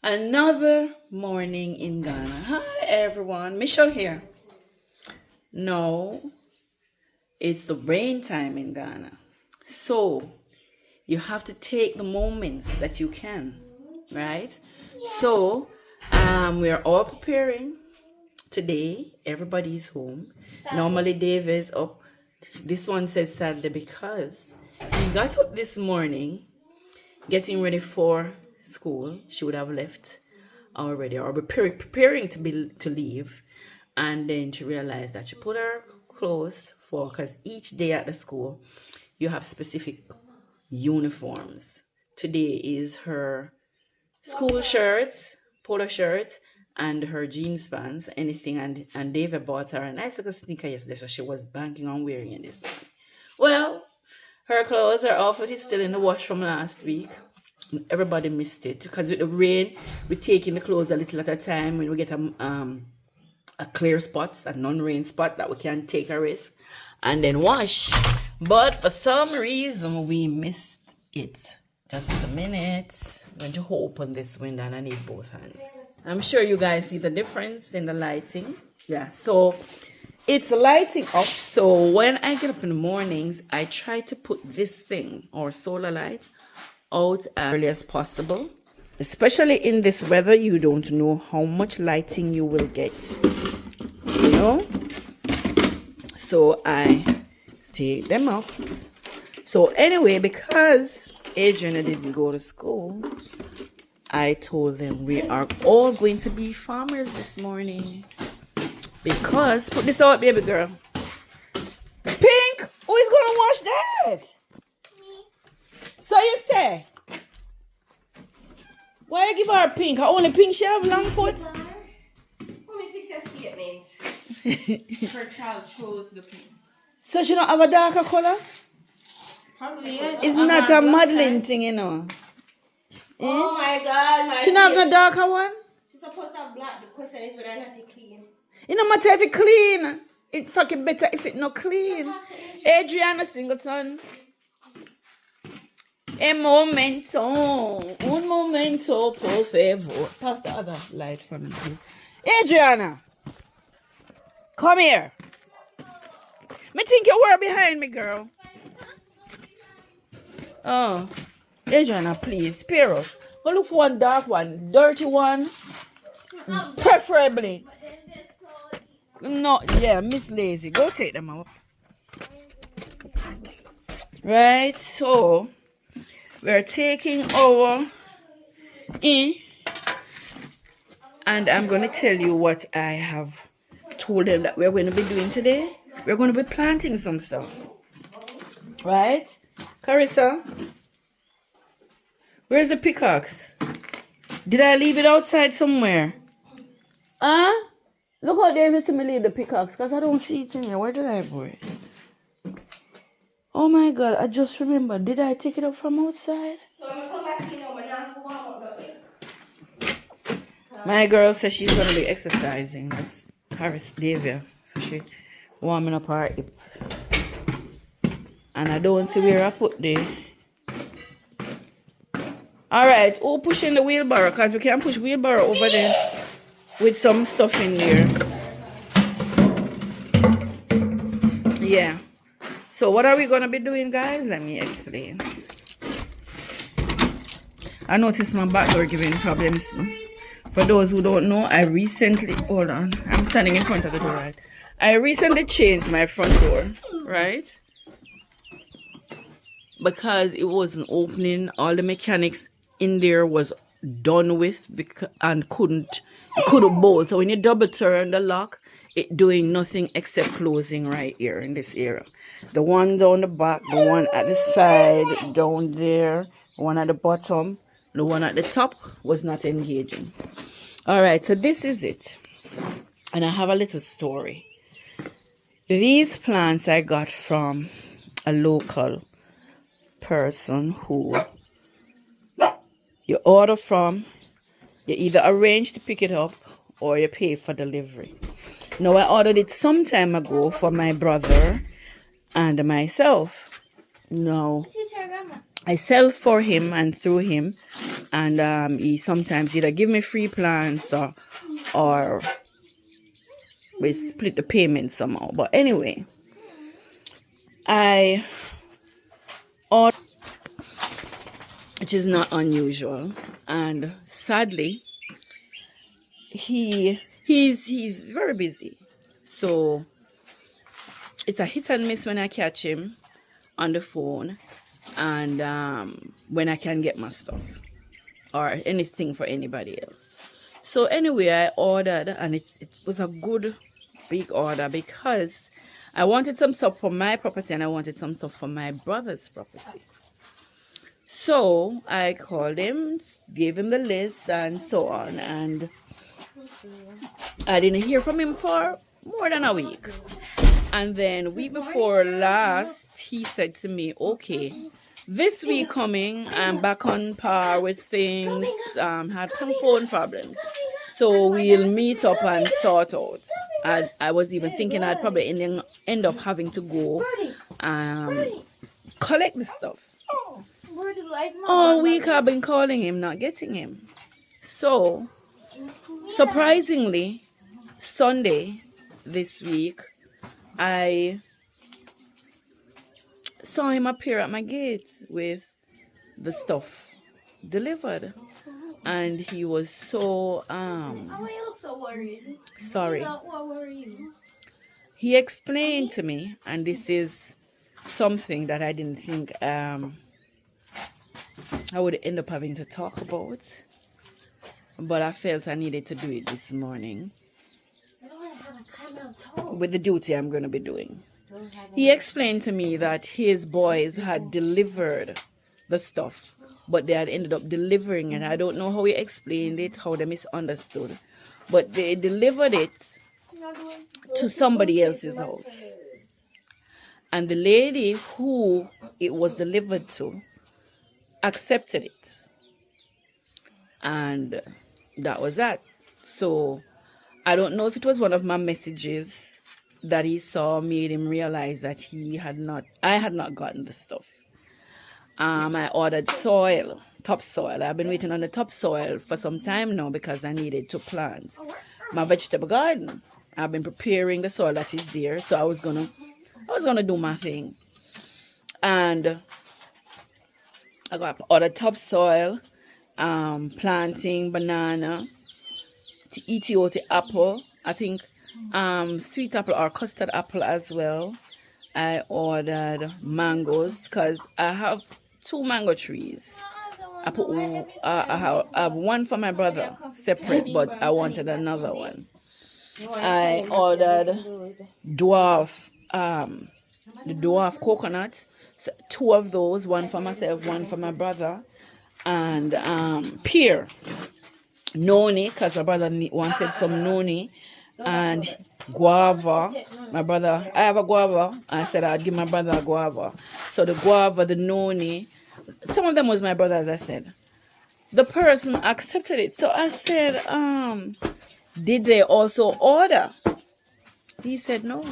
Another morning in Ghana. Hi everyone, Michelle here. No, it's the rain time in Ghana. So you have to take the moments that you can, right? So we are all preparing today. Everybody's home. Normally Dave is up. This one says Saturday because he got up this morning getting ready for school. She would have left already or preparing to leave, and then she realized that she put her clothes for, because each day at the school you have specific uniforms. Today is her school shirt, polo shirt, and her jeans pants, anything, and David bought her a nice little sneaker yesterday, so she was banking on wearing it this morning. Well, her clothes, her outfit is still in the wash from last week. Everybody missed it because with the rain, we're taking the clothes a little at a time. When we get a clear spot, a non-rain spot that we can take a risk and then wash. But for some reason, we missed it. Just a minute. I'm going to open this window and I need both hands. I'm sure you guys see the difference in the lighting. Yeah, so it's lighting up. So when I get up in the mornings, I try to put this thing or solar light out as early as possible. Especially in this weather, you don't know how much lighting you will get, you know. So I take them up. So anyway, because Adriana didn't go to school, I told them we are all going to be farmers this morning. Because, put this out, baby girl. Pink, who is going to wash that? Me. So you say? Why you give her pink? Only pink she have long foot? Let me fix your statement. Her child chose the pink. So she don't have a darker color? Probably, yeah. It's not a modeling thing, you know. Oh my God, she don't have no darker one? She's supposed to have black. The question is whether or not it's clean. It no matter if it clean. It fucking better if it not clean. Adriana Singleton. Un momento, por favor. Pass the other light for me, please. Adriana, come here. Me think you were behind me, girl. Oh, Adriana, please, spare us. Go look for one dark one, dirty one, preferably. No, yeah, Miss Lazy. Go take them out. Right, so we're taking our in, and I'm going to tell you what I have told them that we're going to be doing today. We're going to be planting some stuff. Right? Carissa? Where's the pickaxe? Did I leave it outside somewhere? Huh? Look out there if you see me leave the pickaxe, because I don't see it in here. Where did I put it? Oh my God, I just remembered. Did I take it up from outside? So I'm going to come back to you now, but now I'm going to my girl says she's going to be exercising. That's Caris Davia. So she warming up her hip. And I don't see where I put the... Alright, who pushing the wheelbarrow? Because we can push wheelbarrow over there with some stuff in there. Yeah. So what are we going to be doing, guys? Let me explain. I noticed my back door giving problems too. For those who don't know, I recently... Hold on. I'm standing in front of the door, right? I recently changed my front door, right? Because it wasn't opening. All the mechanics in there was done with and couldn't bolt. So when you double turn the lock, it doing nothing except closing right here in this area. The one down the back, the one at the side, down there, the one at the bottom, the one at the top was not engaging. Alright, so this is it. And I have a little story. These plants I got from a local person who you order from. You either arrange to pick it up or you pay for delivery. Now I ordered it some time ago for my brother and myself. No. I sell for him and through him, and he sometimes either give me free plants or we split the payment somehow. But anyway, I ordered, which is not unusual, and sadly, he's very busy, so it's a hit and miss when I catch him on the phone, and when I can get my stuff or anything for anybody else. So anyway, I ordered, and it was a good big order because I wanted some stuff for my property and I wanted some stuff for my brother's property. So I called him, gave him the list and so on, and I didn't hear from him for more than a week. And then week before last, he said to me, okay, this week coming, I'm back on par with things, had some phone problems. So we'll meet up and sort out. I was even thinking I'd probably end up having to go collect the stuff. All week I've been calling him, not getting him. So, surprisingly, Sunday this week, I saw him appear at my gate with the stuff delivered, and he was so Why you look so worried? sorry. What were you? He explained to me, and this is something that I didn't think I would end up having to talk about, but I felt I needed to do it this morning with the duty I'm going to be doing. He explained to me that his boys had delivered the stuff, but they had ended up delivering it. I don't know how he explained it, how they misunderstood, but they delivered it to somebody else's house. And the lady who it was delivered to accepted it. And that was that. So I don't know if it was one of my messages that he saw made him realize that I had not gotten the stuff. I ordered topsoil. I've been waiting on the topsoil for some time now because I needed to plant my vegetable garden. I've been preparing the soil that is there, so I was gonna do my thing. And I got ordered topsoil, planting banana, Ethiopian apple, I think sweet apple or custard apple as well. I ordered mangoes because I have 2 mango trees. I have one for my brother separate, but I wanted another one. I ordered the dwarf coconut, so 2 of those, one for myself, one for my brother, and pear, noni, because my brother wanted some noni, and guava. I have a guava. I said I'd give my brother a guava. So the guava, the noni, some of them was my brother, as I said. The person accepted it. So I said, did they also order? He said no.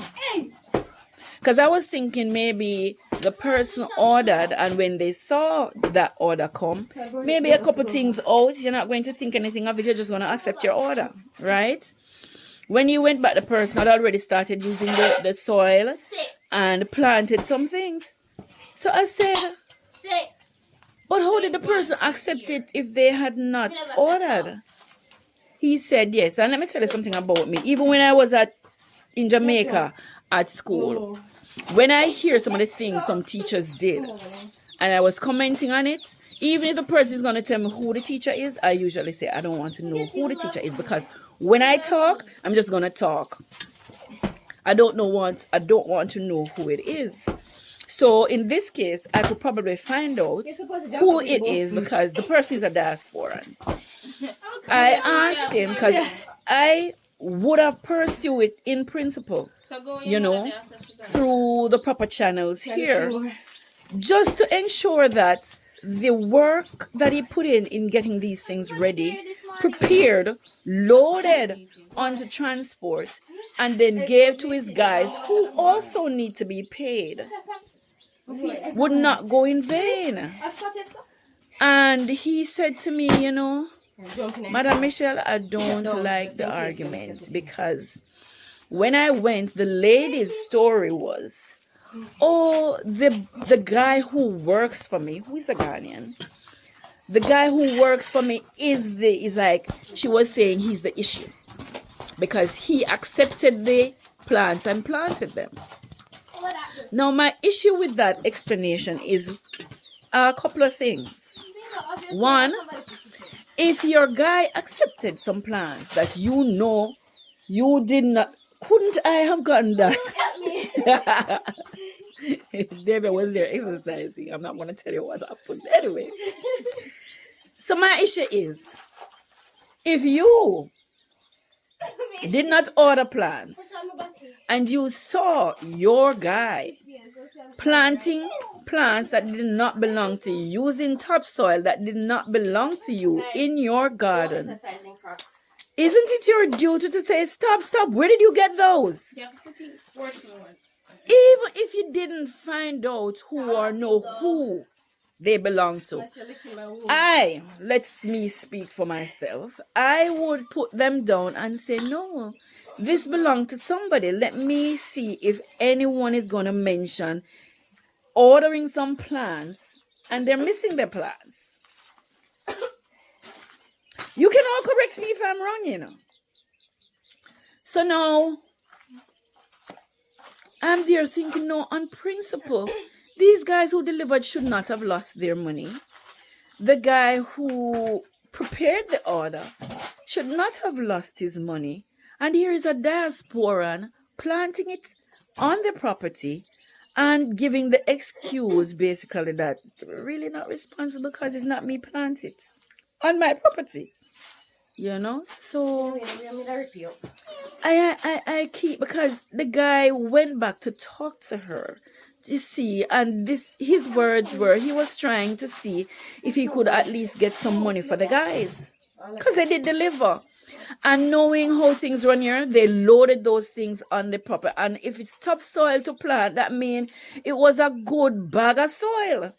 Because I was thinking maybe the person ordered, and when they saw that order come, maybe a couple things out, you're not going to think anything of it, you're just going to accept your order, right? When you went back, the person had already started using the soil and planted some things. So I said, but how did the person accept it if they had not ordered? He said yes. And let me tell you something about me. Even when I was in Jamaica at school, when I hear some of the things some teachers did and I was commenting on it, even if the person is going to tell me who the teacher is, I usually say I don't want to know who the teacher is, because when I talk, I'm just going to talk. I don't want to know who it is. So in this case, I could probably find out who it is because the person is a diasporan. I asked him because I would have pursued it in principle, through the proper channels here, just to ensure that the work that he put in getting these things ready, prepared, loaded onto transport, and then gave to his guys who also need to be paid. would not go in vain. And he said to me, you know, Madam Michelle, I don't like the arguments because when I went, the lady's story was, oh, the guy who works for me, who is a Ghanaian, the guy who works for me is like, she was saying he's the issue because he accepted the plants and planted them. Now, my issue with that explanation is a couple of things. One, if your guy accepted some plants that you know you did not, couldn't I have gotten that? David was there exercising. I'm not going to tell you what happened. Anyway. So my issue is, if you did not order plants and you saw your guy planting plants that did not belong to you, using topsoil that did not belong to you in your garden, isn't it your duty to say, stop, where did you get those? Even if you didn't find out who or know who they belong to, let me speak for myself, I would put them down and say, no, this belongs to somebody. Let me see if anyone is going to mention ordering some plants and they're missing their plants. You can all correct me if I'm wrong, you know. So now, I'm there thinking, no, on principle, these guys who delivered should not have lost their money. The guy who prepared the order should not have lost his money. And here is a diasporan planting it on the property and giving the excuse basically that really not responsible because it's not me planted on my property. You know, so I keep, because the guy went back to talk to her, you see, and his words were, he was trying to see if he could at least get some money for the guys because they did deliver. And knowing how things run here, they loaded those things on the property. And if it's topsoil to plant, that means it was a good bag of soil.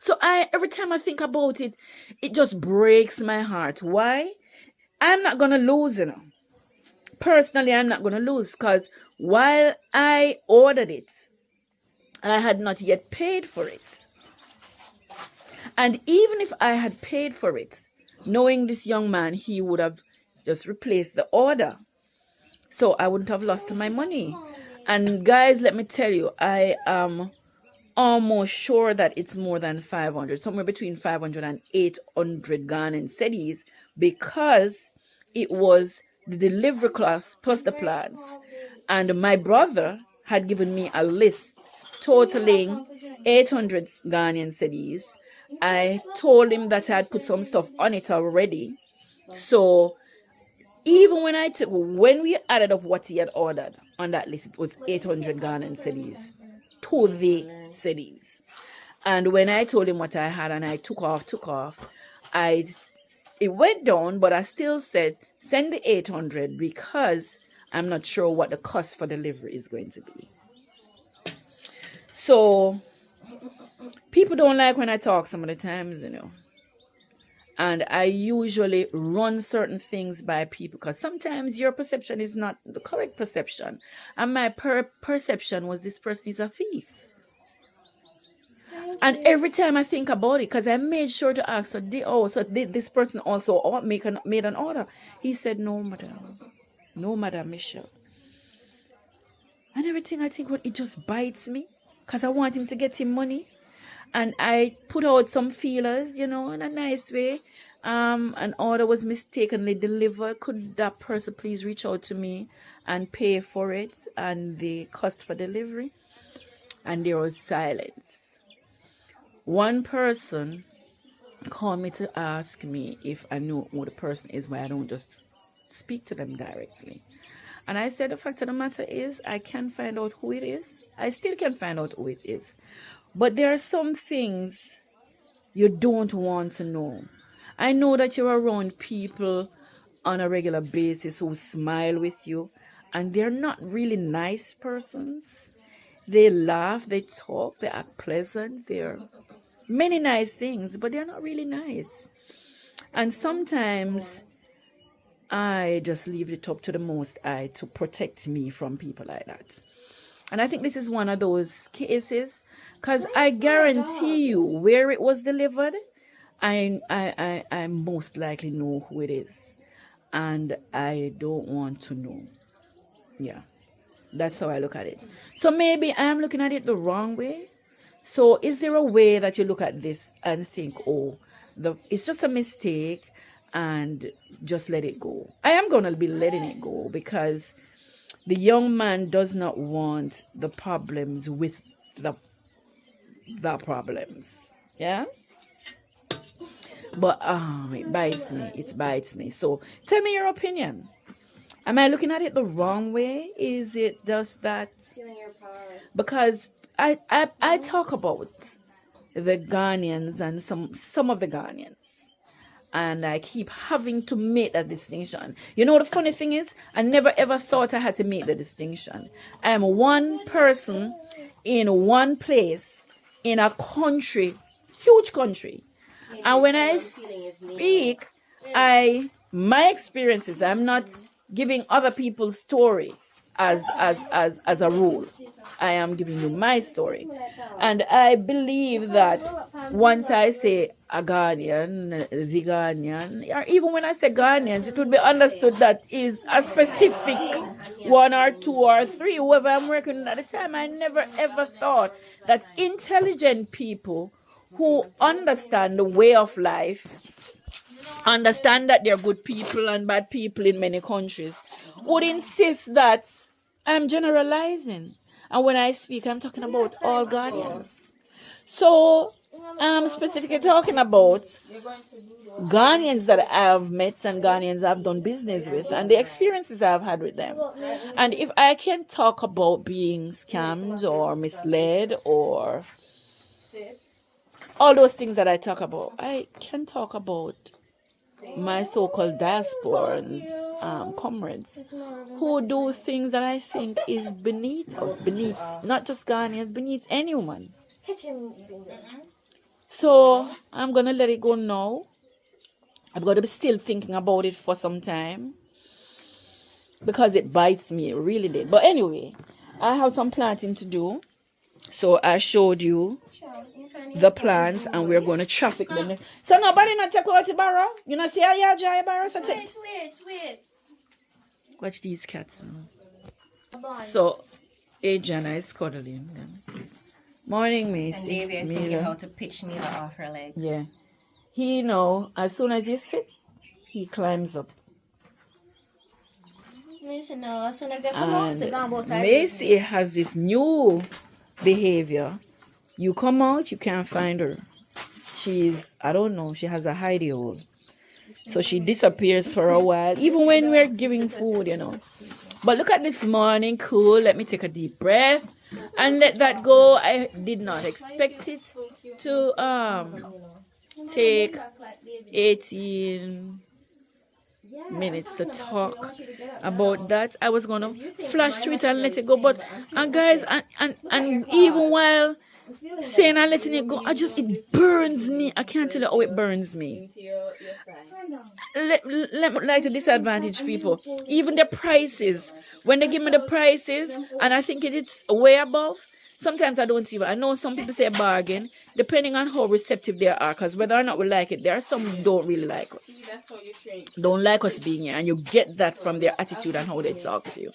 So every time I think about it, it just breaks my heart. Why? I'm not going to lose, you know. Personally, I'm not going to lose because while I ordered it, I had not yet paid for it. And even if I had paid for it, knowing this young man, he would have just replaced the order. So I wouldn't have lost my money. And guys, let me tell you, I am almost sure that it's more than 500, somewhere between 500 and 800 Ghanaian cedis, because it was the delivery cost plus the plants. And my brother had given me a list totaling 800 Ghanaian cedis. I told him that I had put some stuff on it already. So even when we added up what he had ordered on that list, it was 800 Ghanaian cedis to the cedis. And when I told him what I had and I took off, it went down, but I still said, send the 800 because I'm not sure what the cost for delivery is going to be. So people don't like when I talk some of the times, you know. And I usually run certain things by people because sometimes your perception is not the correct perception. And my perception was this person is a thief. And every time I think about it, because I made sure to ask, so did this person also made an order? He said, no, Madam Michelle. And everything I think, it just bites me because I want him to get him money. And I put out some feelers, you know, in a nice way. An order was mistakenly delivered. Could that person please reach out to me and pay for it and the cost for delivery? And there was silence. One person called me to ask me if I knew who the person is, why I don't just speak to them directly. And I said the fact of the matter is I can find out who it is. I still can find out who it is. But there are some things you don't want to know. I know that you're around people on a regular basis who smile with you, and they're not really nice persons. They laugh, they talk, they are pleasant, they're many nice things, but they're not really nice. And sometimes I just leave it up to the Most High to protect me from people like that. And I think this is one of those cases, because I guarantee you where it was delivered, I most likely know who it is. And I don't want to know. Yeah, that's how I look at it. So maybe I'm looking at it the wrong way. So is there a way that you look at this and think, oh, it's just a mistake and just let it go? I am going to be letting it go because the young man does not want the problems with the problems. Yeah? But it bites me. It bites me. So tell me your opinion. Am I looking at it the wrong way? Is it just that? Because I talk about the Ghanaians and some of the Ghanaians. And I keep having to make that distinction. You know, the funny thing is, I never ever thought I had to make the distinction. I am one person in one place in a country, huge country. And when I speak, my experiences, I'm not giving other people's story as a rule. I am giving you my story. And I believe that once I say a Ghanaian, the Ghanaian, or even when I say Ghanaians, it would be understood that is a specific one or two or three, whoever I'm working with at the time. I never ever thought that intelligent people who understand the way of life, understand that there are good people and bad people in many countries, would insist that I'm generalizing. And when I speak, I'm talking about all Ghanaians. So I'm specifically talking about Ghanaians that I've met and Ghanaians I've done business with and the experiences I've had with them. And if I can talk about being scammed or misled or all those things that I talk about, I can talk about my so-called diasporans, comrades, who do things that I think is beneath us, beneath not just Ghanaians, beneath anyone. So I'm gonna let it go now. I'm gonna be still thinking about it for some time because it bites me, it really did. But anyway, I have some planting to do, so I showed you the plants and we're going to traffic them. So nobody not take out the barrow? You know see how you dry barrow? So wait. Watch these cats now. So Adriana is cuddling them. Morning, Macy. And Davy is thinking how to pitch Mila off her legs. Yeah. He know as soon as you sit, he climbs up. And Macy has this new behavior. You come out, you can't find her. I don't know, she has a hidey hole. So she disappears for a while, even when we're giving food, you know. But look at this morning, cool. Let me take a deep breath and let that go. I did not expect it to take 18 minutes to talk about that. I was gonna flash through it and let it go, but guys, and even while saying and letting it go, it burns me. I can't tell you how it burns me. Let me like to disadvantage people. Even the prices, when they give me the prices and I think it's way above, sometimes I don't even. I know some people say bargain, depending on how receptive they are, because whether or not we like it, there are some who don't really like us. Don't like us being here, and you get that from their attitude and how they talk to you.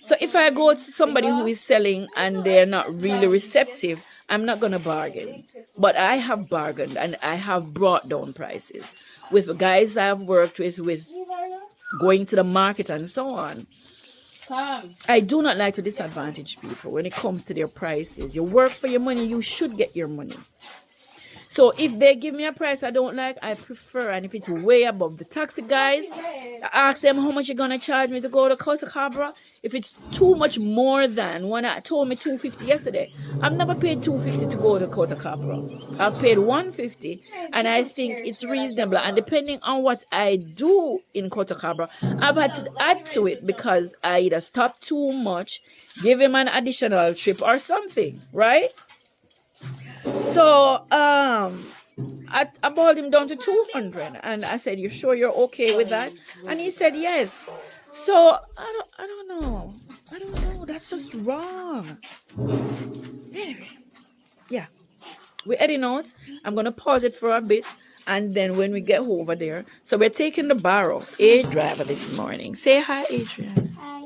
So if I go to somebody who is selling and they're not really receptive, I'm not going to bargain. But I have bargained and I have brought down prices with guys I've worked with going to the market and so on. I do not like to disadvantage people when it comes to their prices. You work for your money, you should get your money. So if they give me a price I don't like, I prefer. And if it's way above the taxi guys, I ask them how much you're gonna charge me to go to Costa Cabra. If it's too much more than one, I told me $250 yesterday. I've never paid $250 to go to Costa Cabra. I've paid $150, and I think it's reasonable. And depending on what I do in Costa Cabra, I've had to add to it because I either stop too much, give him an additional trip or something, right? So I brought him down to 200, and I said, "You sure you're okay with that?" And he said yes. So I don't know. That's just wrong. Anyway, yeah, we're heading out. I'm gonna pause it for a bit, and then when we get over there, so we're taking the Barrow A driver this morning. Say hi, Adrian. Hi.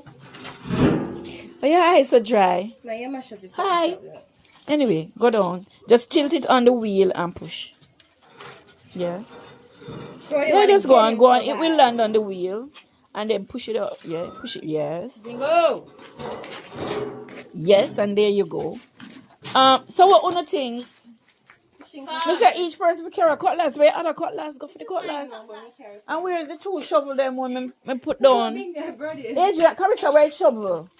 Oh, your eyes are dry. Hi. Hi. Anyway, go down. Just tilt it on the wheel and push. Yeah. Yeah, just go on. It will land on the wheel. And then push it up. Yeah, push it. Yes. Bingo. Yes, and there you go. So what other things? Me say each person will carry a cutlass. Where other cutlass? Go for the cutlass. And where's the two shovel them when me put down? Adrian, Carissa, where shovel?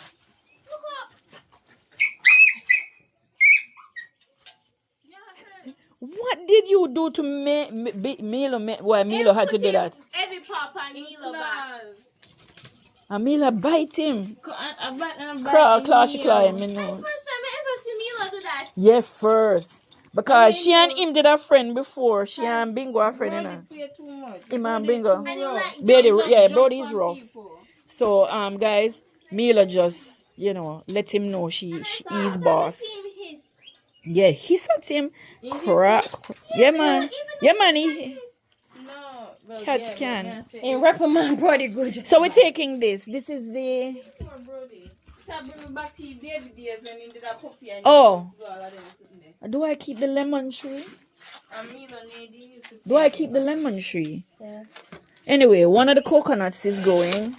What did you do to Milo? Why Milo had to do that? Every papa and Milo back. And Milo bite him. First She time I climb, you know. ever see Milo do that. Yeah, first. Because she and him did a friend before. She and Bingo a friend, you know. Him and Bingo. Brody is rough. So, guys, Mila just, let him know she is boss. Yeah, he said him crack. Yeah, man. Yeah, man. Cats can. And reprimand Brody good. So we're taking this. This is the. Oh. Do I keep the lemon tree? Do I keep the lemon tree? Yeah. Anyway, one of the coconuts is going.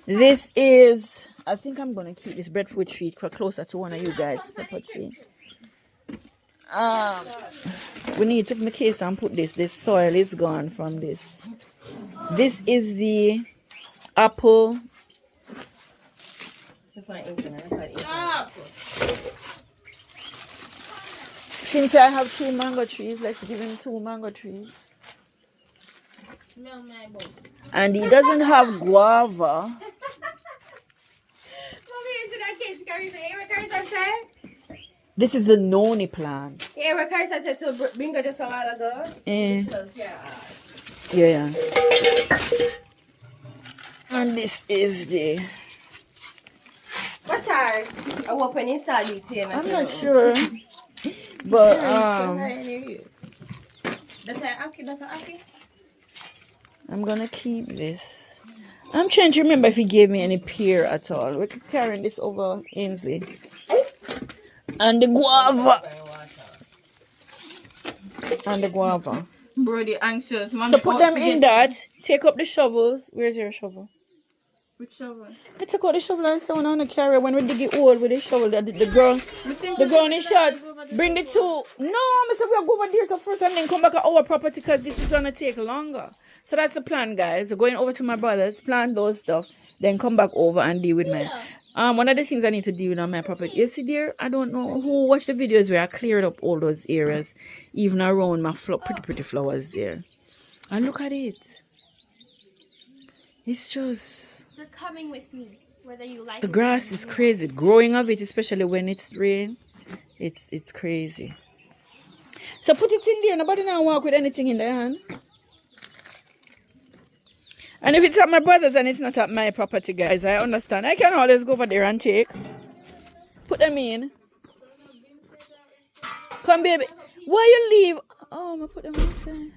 This is. I think I'm gonna keep this breadfruit tree closer to one of you guys. We need to take my case and put this. This soil is gone from this. This is the apple. Since I have 2 mango trees, let's give him 2 mango trees. And he doesn't have guava. This is the noni plant. Yeah, what Carissa said to Bingo just a while ago. Yeah. And this is the. What are? I open install detail. I'm not sure. But I'm gonna keep this. I'm trying to remember if he gave me any pear at all. We're carrying this over Ainsley. And the guava. Brody anxious. Mommy So put them in that. Take up the shovels. Where's your shovel? Which shovel? I took out the shovel and someone on the carrier when we dig it hole with the shovel. The ground is short. Bring the two. No, Mr. We'll go over there so first and then come back at our property because this is gonna take longer. So that's the plan, guys. We're going over to my brother's, plant those stuff, then come back over and deal with mine. One of the things I need to deal with on my property. You see there, I don't know who watched the videos where I cleared up all those areas, even around my pretty flowers there. And look at it. It's just. You're coming with me, whether you like the grass is crazy. Growing of it, especially when it's rain, it's crazy. So put it in there. Nobody now walk with anything in their hand. And if it's at my brother's and it's not at my property, guys, I understand. I can always go over there and take. Put them in. Come, baby. Why you leave? Oh, I put them inside.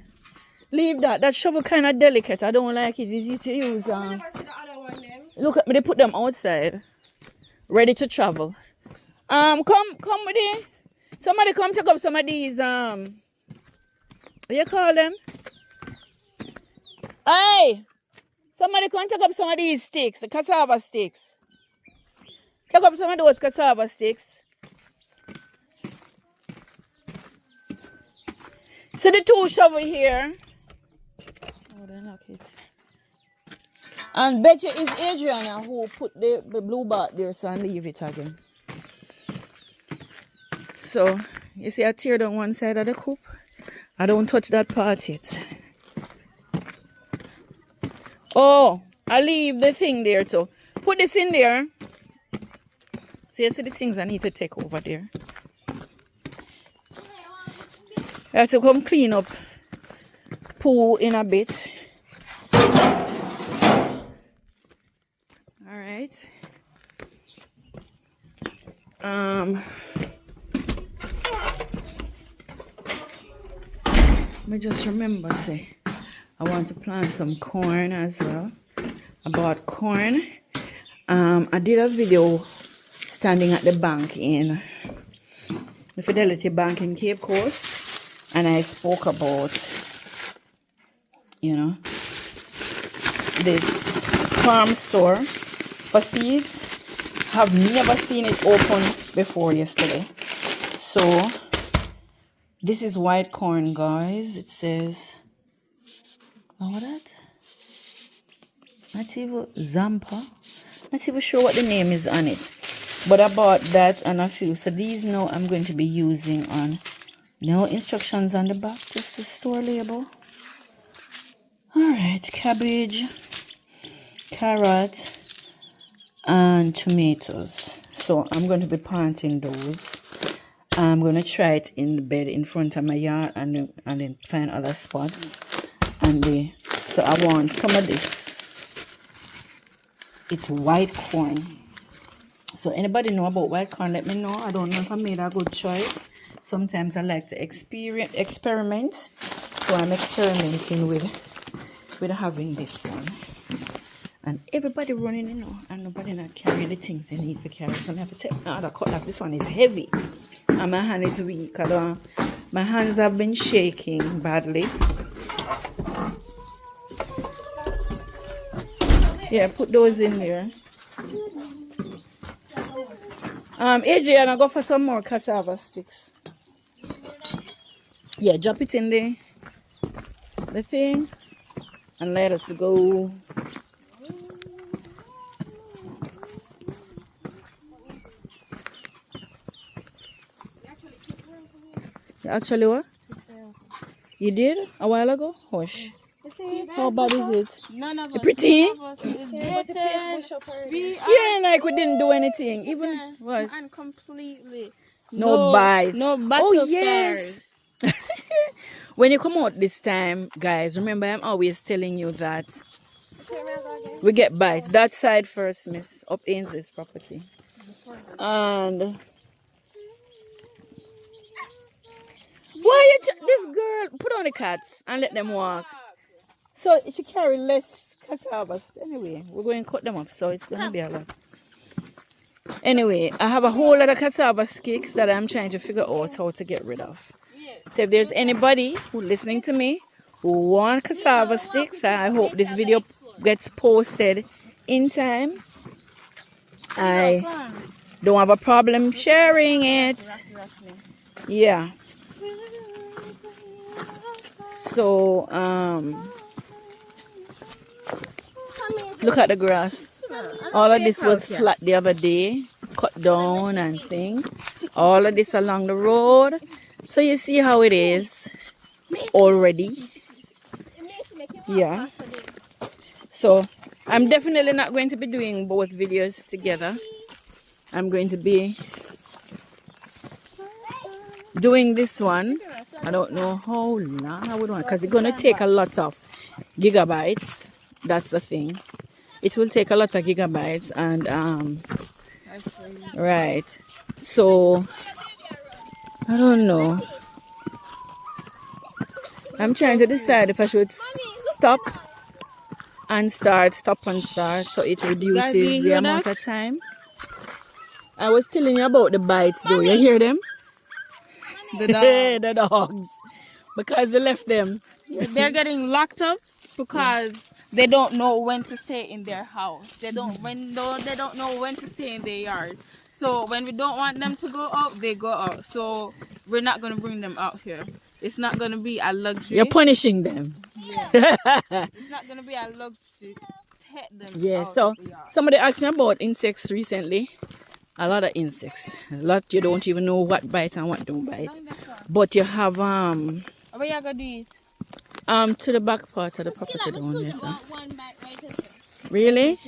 Leave that. That shovel kind of delicate. I don't like it. It's easy to use. Look at me. They put them outside. Ready to travel. Come with it. Somebody come take up some of these. What you call them? Hey! Somebody come take up some of these sticks, the cassava sticks. Take up some of those cassava sticks. So the two shovel here. Oh, they lock it. And bet you it's Adriana who put the blue bar there, so I leave it again. So you see I tear down one side of the coop. I don't touch that part yet. Oh, I leave the thing there too. Put this in there. So you see the things I need to take over there. I have to come clean up poo in a bit. Alright. Me just remember say I want to plant some corn as well. I bought corn. I did a video standing at the bank in the Fidelity Bank in Cape Coast, and I spoke about, you know, this farm store for seeds. Have never seen it open before yesterday. So this is white corn, guys. It says, oh, what that? Not even Zampa. Not even sure what the name is on it. But I bought that and a few. So these now I'm going to be using on. No instructions on the back, just the store label. Alright, cabbage, carrot, and tomatoes. So I'm going to be planting those. I'm going to try it in the bed in front of my yard and then find other spots. So I want some of this. It's white corn. So anybody know about white corn, let me know. I don't know if I made a good choice. Sometimes I like to experiment. So I'm experimenting with having this one. And everybody running, you know, and nobody not carrying the things they need to carry. So I have to take another cutlass. This one is heavy. And my hand is weak. My hands have been shaking badly. Yeah, put those in there. AJ, and I go for some more cassava sticks. Yeah, drop it in the thing and let us go. You actually what? You did? A while ago? Hush. How bad is it? None of us. Pretty? None of us is Yeah, like we didn't do anything. Even what? And completely. No bites. No battle Oh yes. When you come out this time, guys, remember I'm always telling you that we get bites. That side first, miss. Up Ainsley's property. And why this girl put on the cats and let them walk? So she carry less cassava. Anyway, we're going to cut them up, so it's going to be a lot. Anyway, I have a whole lot of cassava sticks that I'm trying to figure out how to get rid of. So if there's anybody who listening to me who want cassava sticks, I hope this video gets posted in time. I don't have a problem sharing it. Yeah. So, look at the grass. All of this was flat the other day, cut down and thing. All of this along the road. So you see how it is already. Yeah. So I'm definitely not going to be doing both videos together. I'm going to be doing this one. I don't know how long I would want, because it's going to take a lot of gigabytes. That's the thing. It will take a lot of gigabytes and right. So I don't know. I'm trying to decide if I should stop and start, so it reduces the amount of time. I was telling you about the bites though. You hear them? The dog. The dogs. Because you left them. They're getting locked up because they don't know when to stay in their house. They don't know when to stay in their yard. So when we don't want them to go out, they go out. So we're not gonna bring them out here. It's not gonna be a luxury. You're punishing them. It's not gonna be a luxury to take them. Yeah, out so of the yard. somebody asked me about insects recently. A lot of insects. A lot you don't even know what bite and what don't bite. But you have What you gonna do it? to the back part of the property down there. So. One bite right this way. Really?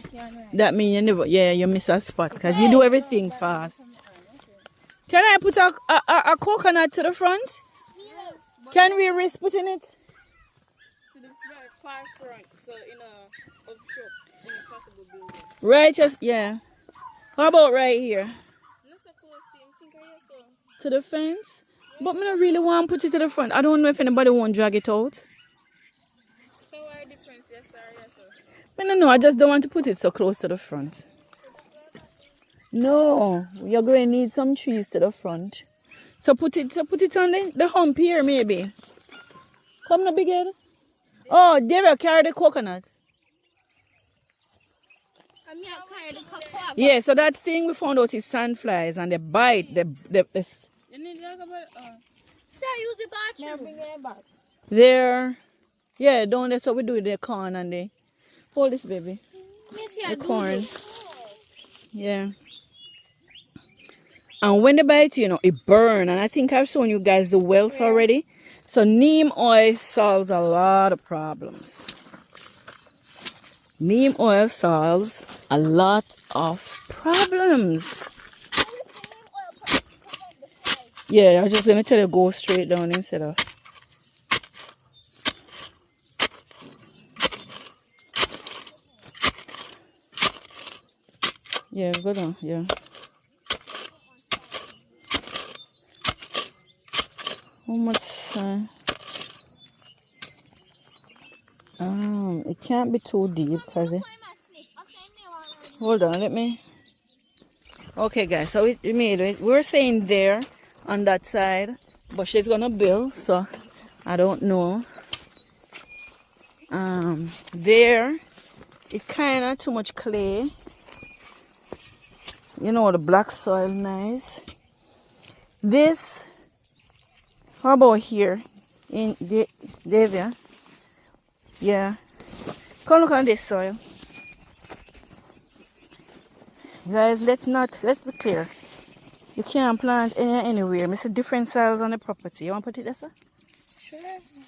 That means you never, you miss a spot because you do everything fast. Can I put a coconut to the front? Can we risk putting it? To the far front, so in a obstruct in a possible building. Right, yeah. How about right here? Not so close to him. Think I so. To the fence? But I don't really want to put it to the front. I don't know if anybody won't drag it out. So what difference? Yes sir, yes sir. I don't know, I just don't want to put it so close to the front. No, you're going to need some trees to the front. So put it on the hump here maybe. Come no big head. Oh, they will carry the coconut. I'm here carry the cocoa. Yeah, so that thing we found out is sandflies and they bite You need to talk about Sir, use the bathroom. there. Yeah, down there, so we do the corn and the hold this baby. Miss The here, corn. Yeah. And when they bite, it burn. And I think I've shown you guys the welts already. So neem oil solves a lot of problems. Neem oil solves a lot of problems. Yeah, I was just going to tell you go straight down instead of... Yeah, go down, yeah. How much? It can't be too deep because hold on, let me. Okay, guys, so we made it. We were saying there on that side, but she's gonna build, so I don't know. There, it's kind of too much clay. The black soil, nice. This. How about here in Davia? Yeah. Come look on this soil. Guys, let's be clear. You can't plant anywhere. It's different soils on the property. You want to put it there, sir? Sure.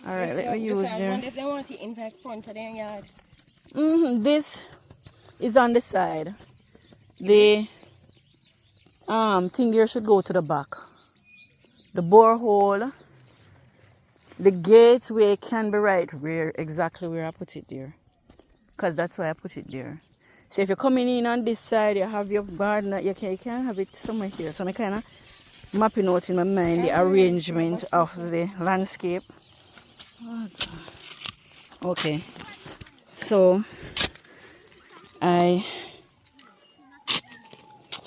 Alright, let me use there. If they want it in the front of their yard. This is on the side. The thing there should go to the back. The borehole. The gates where it can be right exactly where I put it there. Because that's why I put it there. So if you're coming in on this side, you have your garden, you can have it somewhere here. So I'm kind of mapping out in my mind the arrangement of the landscape. Oh, God. Okay. So I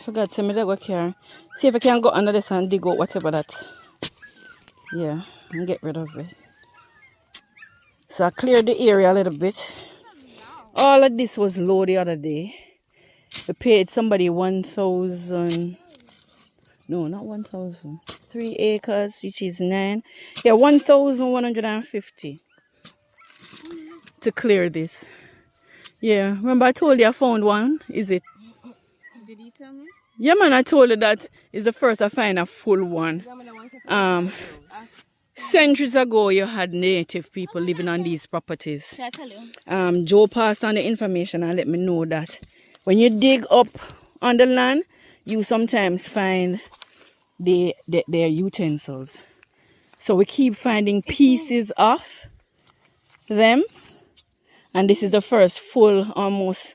forgot to go here. See if I can go under this and dig out whatever that. Yeah. And get rid of it. So I cleared the area a little bit. All of this was low the other day. We paid somebody 1,000. No, not 1,000. 3 acres, which is 9. Yeah, 1,150 to clear this. Yeah, remember I told you I found one. Is it? Did you tell me? Yeah, man, I told you that is the first I find a full one. Centuries ago, you had native people living on these properties. Should I tell you? Joe passed on the information and let me know that when you dig up on the land, you sometimes find their utensils. So we keep finding pieces of them. And this is the first full, almost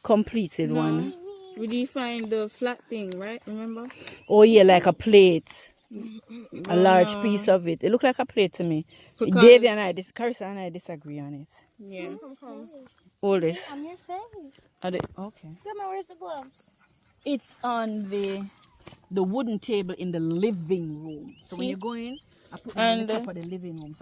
completed one. We did find the flat thing, right? Remember? Oh yeah, like a plate. A large piece of it. It looked like a plate to me. Because- Davey and Carissa and I disagree on it. Yeah. All this. On your face. Okay. Grandma, where's the gloves? It's on the wooden table in the living room. So when you go in, I put it on the top of the living room. So